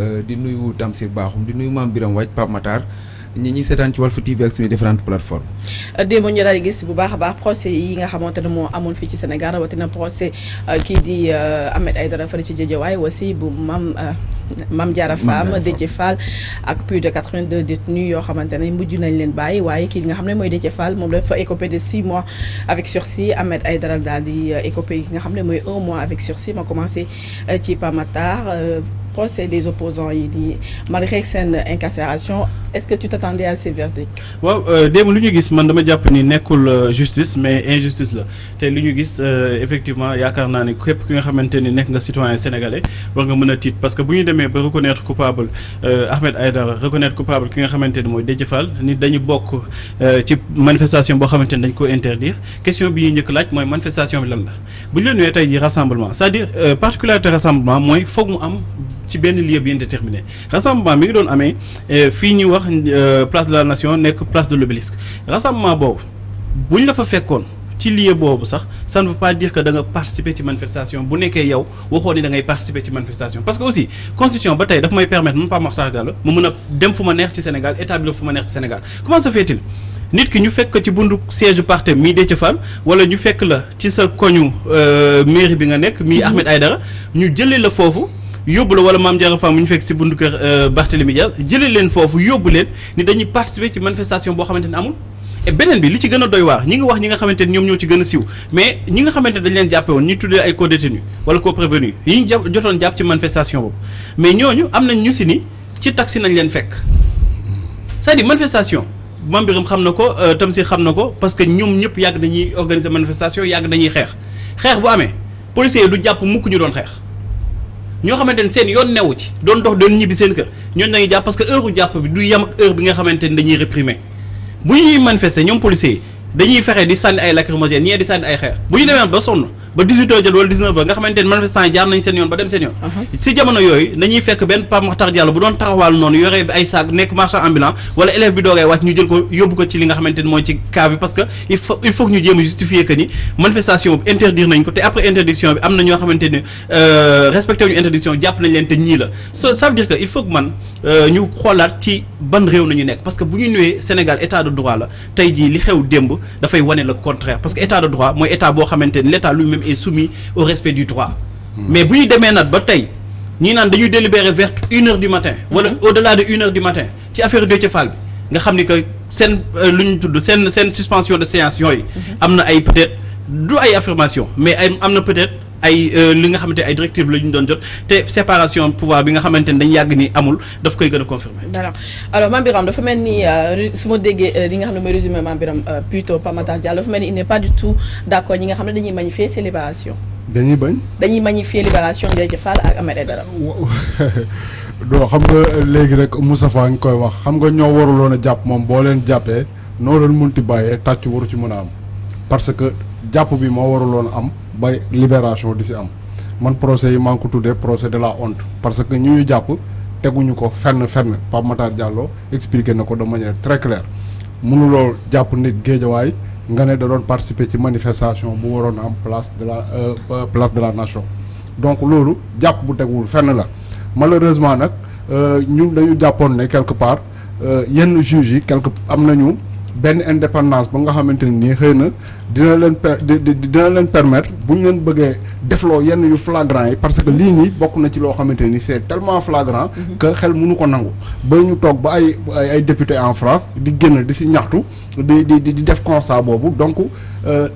di nuyu Tamsir Bakhoum di nuyu Mame Birame Wathie Pape Matar ñi seetaan ci Walf TV ak suñu différentes plateformes. démb ñu daal di gis bu baax a baax procès yi nga xamante ne moo amoon fii ci Sénégal rawatina procès kii di Ahmed Aïdara fële ci Guédiawaye aussi bu Mame Diarra Fam Déthié Fall ak plus de 82 détenus yoo xamante ne mujj nañ leen bàyyi waaye kii nga xam ne mooy Déthié Fall moom dafa écopé de 6 mois avec sursis. Ahmed Aïdara daal di écopé nga xam ne mooy 1 mois avec sursis. ma commencé ci Pape Matar procès des opposants yi di malgré seen incarcération est-ce que tu t'attendais à ces verdicts? waaw démb lu ñu gis man dama jàpp ni nekkul justice mais injustice la te lu ñu gis effectivement yaakaar naa ni képp ki nga xamante ni nekk nga citoyen sénégalais war nga mën a tiit parce que bu ñu demee ba reconnaître coupable Ahmed Aïdara reconnaître coupable ki nga xamante ni mooy Déthié Fall ni dañu bokk ci manifestation boo xamante ni dañ ko interdire question bi ñuy njëkk laaj mooy manifestation bi lan la bu ñu la nuyee tey jii rassemblement c'est-à-dire particularité rassemblement mooy foog mu am ci benn lieu bien déterminé rassemblement mi ngi doon amee fii ñuy wax place de la nation nekk place de l'obélisque rassemblement boobu buñ la fa fekkoon ci lieu boobu sax ça ne veut pas dire que da nga participer ci manifestation bu nekkee yow waxoo ni da ngay participer ci manifestation parce que aussi constitution ba tey daf may permettre man Pape Makhtar Diallo mu mën a dem fu ma neex ci Sénégal établir fu ma neex ci Sénégal comment se fait-il nit ki ñu fekk ko ci bundu siège parti mii Déthié Fall wala ñu fekk la ci sa koñu mairie bi nga nekk mii Ahmed Aïdara ñu jëlee la foofu yóbbu la wala Mame Diarra Fam mu ñu fekk si bundu kër Barthélémy Dias jëlee leen foofu yóbbu leen ni dañuy participer ci manifestation boo xamante ne amul et beneen bi li ci gën a doy waar ñi ngi wax ñi nga xamante ne ñoom ñoo ci gën a siiw mais ñi nga xamante ne dañ leen jàppe woon ñi tuddee ay co-détenus wala co-prévenus yi ñu jotoon jàpp ci manifestation boobu mais ñooñu am nañ ñu si ni ci taxi nañ leen fekk c'est-à-dire manifestation Mame Birame xam na ko Tamsir xam na ko parce que ñoom ñëpp yàgg dañuy organiser manifestation yàgg dañuy xeex bu amee policiers du jàpp mukk ñu doon xeex ñoo xamante ne seen yoon newu ci doon dox doon ñibbi seen kër ñooñu dañuy jàpp parce que heure u jàpp bi du yem ak heure bi nga xamante ni dañuy réprimer bu ñuy manifester ñoom policiers yi dañuy fexe di sànni ay lacrymogènes ñee di sànni ay xeer bu ñu demee ba sonn ba 18h jot wala 19h nga xamante ne manifestants yi jaar nañ seen yoon ba dem seen yoon si jamono yooyu dañuy fekk benn Pape Makhtar Diallo bu doon taxawaalu noonu yoree ay saag nekk marchand ambulant wala élève bi doogay wàcc ñu jël ko yóbbu ko ci li nga xamante ne mooy ci cas bi parce que il faut que ñu jéem a justifier que ni manifestation bi interdire nañ ko te après interdiction bi am na ñoo xamante ne respecté wuñu interdiction jàpp nañ leen te ñii la ça veut dire que il faut que man ñu xoolaat ci ban réew nañu nekk parce que bu ñu ñëwee Sénégal état de droit la tey jii li xew démb dafay wane le contraire parce que état de droit mooy état boo xamante ne l'état lui-même est soumis au respect du droit mais bu ñu demee nag ba tey ñii naan dañuy délibérer vers 1h du matin wala au-delà de 1h du matin ci affaire Déthié Fall bi nga xam ni que seen lu ñu tudd seen suspension de séance yooyu am na ay peut-être du ay affirmation mais ay am na peut-être ay li nga xamante ay directives la ñu doon jot te séparation pouvoir bi nga xamante ne dañ yàgg ni amul daf koy gën a confirmer. alors Mame Birame dafa mel ni su ma déggee li nga xam ne mooy résumé Mame Birame plutôt Pape Makhtar Diallo dafa mel ni il n'est pas du tout d'accord ñi nga xam ne dañuy magnifier ces libérations. dañuy magnifier libération Déthié Fall ak Ahmed Aïdara. doo xam nga léegi rek Moustapha ngi koy wax xam nga ñoo waruloon a jàpp moom boo leen jàppee noo leen munti bàyyee tàcc waru ci mën a am parce que jàpp bi moo waruloon am. ba libération di si am man procès yi maa ngi ko tuddee procès de la honte parce que ñu jàpp teguñu ko fenn Pape Makhtar Diallo expliqué na ko de manière très claire mënuloo jàpp nit Guédiawaye nga ne da doon participer ci manifestation bu waroon am place de la nation donc loolu jàpp bu teguwul fenn la malheureusement nag ñun dañu jàppoon ne quelque part yenn juges yi am nañu benn indépendance ba nga xamante ne nii xëy na dina leen permettre bu ñu leen bëggee defloo yenn yu flagrant yi parce que lii nii bokk na ci loo xamante ni c'est tellement flagrant que xel mënu ko nangu ba ñu toog ba ay député en France di génn di si ñaxtu di def constat boobu donc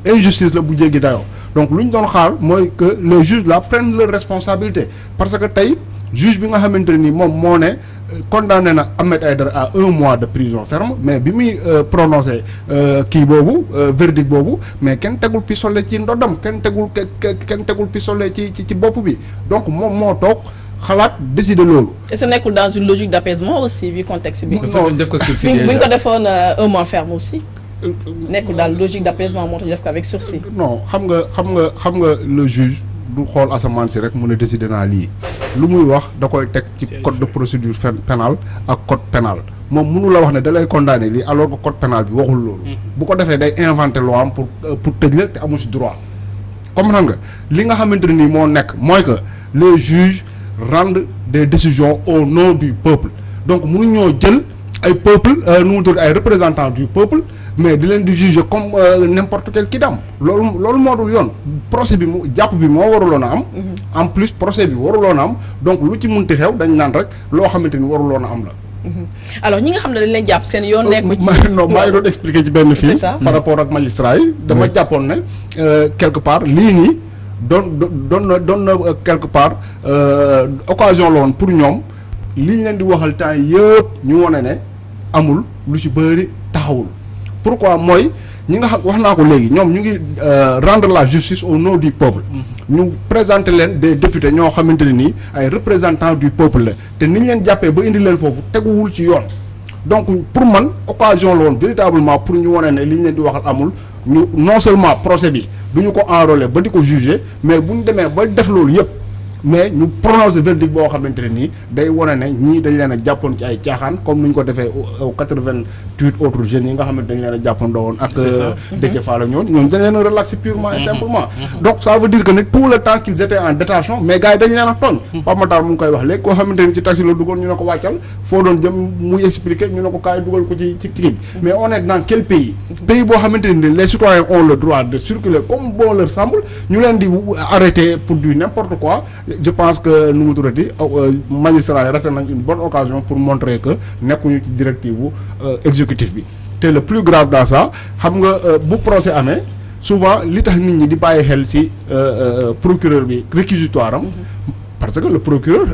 injustice la bu jéggi dayoo donc lu ñu doon xaar mooy que les juges là prennent leur responsabilité parce que tey juge bi nga xamante ne nii moom moo ne condamné na Ahmed Aïdara à 1 mois de prison ferme mais bi muy prononcé kii boobu verdict boobu mais kenn tegul pistolet ci ndoddam kenn tegul pistolet ci bopp bi donc moom moo toog xalaat décider loolu. et ce nekkul dans une logique d'apaisement aussi vu contexte bi. non def ko sursis déjà bu ñu ko defoon 1 mois ferme aussi. nekkul daal logique d'apaisement moo tax ñu def ko avec sursis. non xam nga le juge. du xool asamaan si rek mun a décider naa lii lu muy wax da koy teg ci code de procédure pénale ak code pénal moom mënu la wax ne da lay condamner lii alors que code pénal bi waxul loolu bu ko defee day inventer loi am pour tëj la te amu si droit comprendre nga li nga xamante ne nii moo nekk mooy que les juges rendre des décisions au nom du peuple donc mënuñoo jël ay peuple nu mu tudd ay représentants du peuple mais di leen di juger comme n'importe quel kidam loolu moo dul yoon procès bi mu jàpp bi moo waruloon a am en plus procès bi waruloon a am donc lu ci munti xew dañ naan rek loo xamante ni waruloon a am la alors ñi nga xam ne dañ leen jàpp seen yoon nekk ci non maa ngi doon expliquer ci benn fii par rapport ak magistrat yi dama jàppoon ne quelque part lii nii doon na quelque part occasion la woon pour ñoom li ñu leen di waxal temps yëpp ñu wane ne amul lu ci bëri taxawul pourquoi mooy ñi nga xam wax naa ko léegi ñoom ñu ngi rendre la justice au nom du peuple ñu présenter leen des députés ñoo xamante ne nii ay représentants du peuple la te ni ñu leen jàppee ba indi leen foofu teguwul ci yoon donc pour man occasion la woon véritablement pour ñu wane ne li ñu leen di waxal amul ñu non seulement procès bi du ñu ko enrôler ba di ko juger mais bu ñu demee ba def loolu yëpp mais ñu prononcer verdict boo xamante ne nii day wane ne ñii dañ leen a jàppoon ci ay caaxaan comme ni ñu ko defee au 88 autres jeunes yi nga xamante dañ leen a jàppandoo woon ak Déthié Fall ak ñoom dañ leen a relaxer purement et simplement donc ça veut dire que ne tout le temps qu'ils étaient en détention mais gars yi dañ leen a tooñ Pape Matar mu ngi koy wax léegi koo xamante ni ci taxi la dugal ñu ne ko wàccal foo doon jëm muy expliquer ñu ne ko kaay dugal ko ci kii bi mais on est dans quel pays boo xamante ni les citoyens ont le droit de circuler comme bon leur semble ñu leen di arrêter pour du n'importe quoi je pense que nu mu tuddati magistrat yi raté nañ une bonne occasion pour montrer que nekkuñu ci directive exécutif bi te le plus grave dans ça xam nga bu procès amee souvent li tax nit ñi di bàyyi xel ci procureur bi réquisitoire am parce que le procureur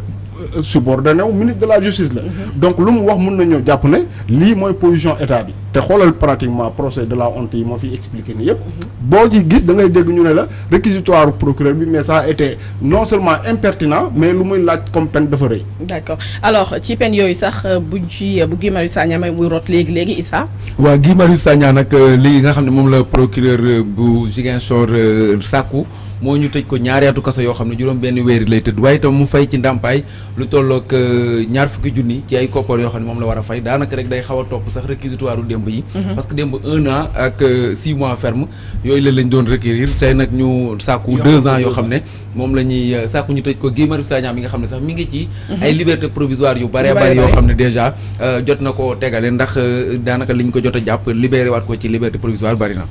subordonné au ministre de la justice la donc lu mu wax mun nañoo jàpp ne lii mooy position état bi te xoolal pratiquement procès de la honte yi moo fi expliqué ni yëpp boo ci gis da ngay dégg ñu ne la réquisitoire procureur bi mais ça a été non seulement impertinent mais lu muy laaj comme peine dafa rëy. d'accord alors ci peine yooyu sax bu Guy Marius Sagna may muy rot léegi Issa. waaw Guy Marius Sagna nag lii nga xam ne moom la procureur bu Ziguinchor sàkku moo ñu tëj ko ñaari atu kaso yoo xam ne juróom benn weer lay tëdd waaye itam mu fay ci ndàmpaay lu tollook ñaar fukki junni ci ay koppar yoo xam ne moom la war a fay daanaka rek day xaw a topp sax réquisitoire u démb yi parce que démb 1 an ak 6 mois ferme yooyu la lañ doon requérir tey nag ñu sàkku 2 ans yoo xam ne moom la ñuy sàkku ñu tëj ko Guy Marius Sagna mi nga xam ne sax mi ngi ci ay liberté provisoire yu bare bari yoo xam ne déjà jot na ko tegale ndax daanaka liñ ko jot a jàpp libéré waat ko ci liberté provisoire bari na.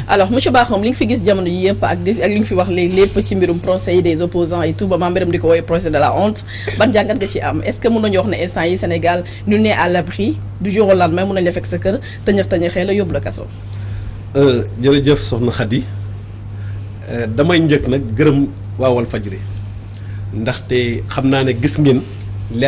alors monsieur Bakhoum li nga fi gis jamono yi yëpp ak li nga fi wax lépp ci mbirum procès yi des opposants et tout ba maa mbiram di ko woowee procès de la honte ban jàngat nga ci am est-ce que mën nañu wax ne instant yi Sénégal nul n'est à l'abri du jour au lendemain mën nañ la fekk sa kër tëñëx la yóbbu la kaso. jërëjëf soxna Khady damay njëkk nag gërëm waa Walfadjri ndaxte xam naa ne gis ngeen lettre